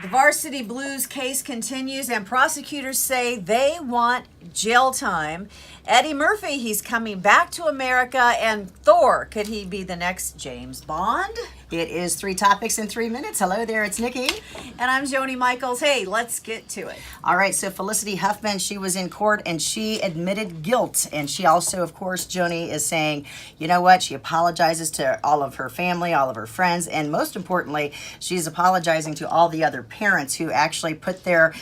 The Varsity Blues case continues, and prosecutors say they want jail time. Eddie Murphy, he's coming back to America, and Thor, could he be the next James Bond? It is 3 topics in 3 minutes. Hello there, it's Nikki. And I'm Joni Michaels. Hey, let's get to it. All right, so Felicity Huffman, she was in court and she admitted guilt. And she also, of course, Joni is saying, you know what? She apologizes to all of her family, all of her friends, and most importantly, she's apologizing to all the other parents who actually put their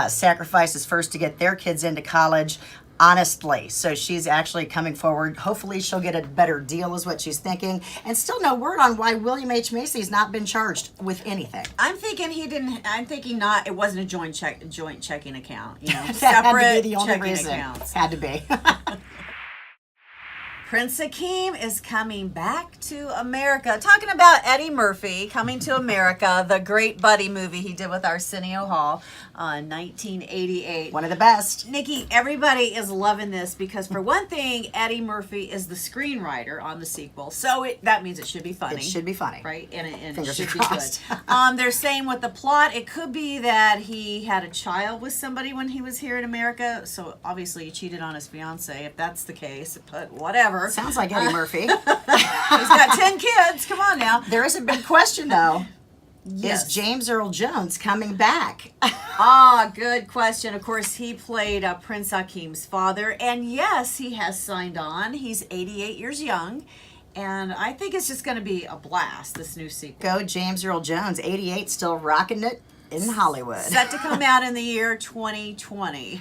sacrifices first to get their kids into college. Honestly. So she's actually coming forward. Hopefully she'll get a better deal is what she's thinking. And still no word on why William H. Macy's not been charged with anything. I'm thinking it wasn't a joint checking account. You know, That separate had to be the only checking reason. accounts. Had to be. Prince Akeem is coming back to America. Talking about Eddie Murphy coming to America, the great Buddy movie he did with Arsenio Hall in 1988. One of the best. Nikki, everybody is loving this because, for one thing, Eddie Murphy is the screenwriter on the sequel, so that means it should be funny. It should be funny. Right? And it Fingers should be crossed. good. They're saying with the plot, it could be that he had a child with somebody when he was here in America, so obviously he cheated on his fiance, if that's the case, but whatever. Sounds like Eddie Murphy. He's got 10 kids. Come on now. There is a big question, though. Yes. Is James Earl Jones coming back? Good question. Of course, he played Prince Akeem's father. And yes, he has signed on. He's 88 years young. And I think it's just going to be a blast, this new sequel. Go James Earl Jones, 88, still rocking it in Hollywood. Set to come out in the year 2020.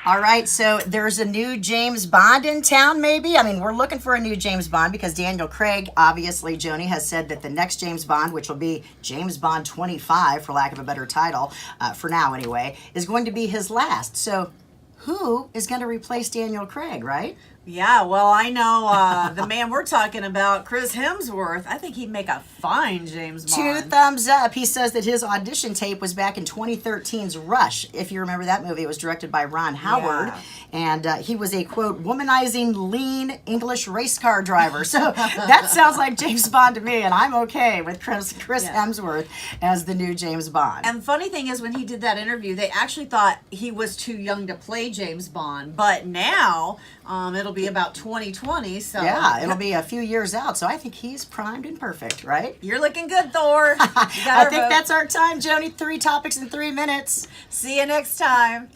All right, so there's a new James Bond in town, maybe? I mean, we're looking for a new James Bond because Daniel Craig, obviously, Joni, has said that the next James Bond, which will be James Bond 25, for lack of a better title, for now anyway, is going to be his last. So who is going to replace Daniel Craig, right? Yeah, well, I know the man we're talking about, Chris Hemsworth. I think he'd make a fine James Bond. 2 thumbs up. He says that his audition tape was back in 2013's Rush. If you remember that movie, it was directed by Ron Howard. Yeah. And he was a, quote, womanizing, lean English race car driver. So that sounds like James Bond to me, and I'm okay with Chris Hemsworth as the new James Bond. And the funny thing is, when he did that interview, they actually thought he was too young to play James Bond. But now, it'll be about 2020, so... Yeah, it'll be a few years out, so I think he's primed and perfect, right? You're looking good, Thor. I think that's our time, Joni. 3 topics in 3 minutes. See you next time.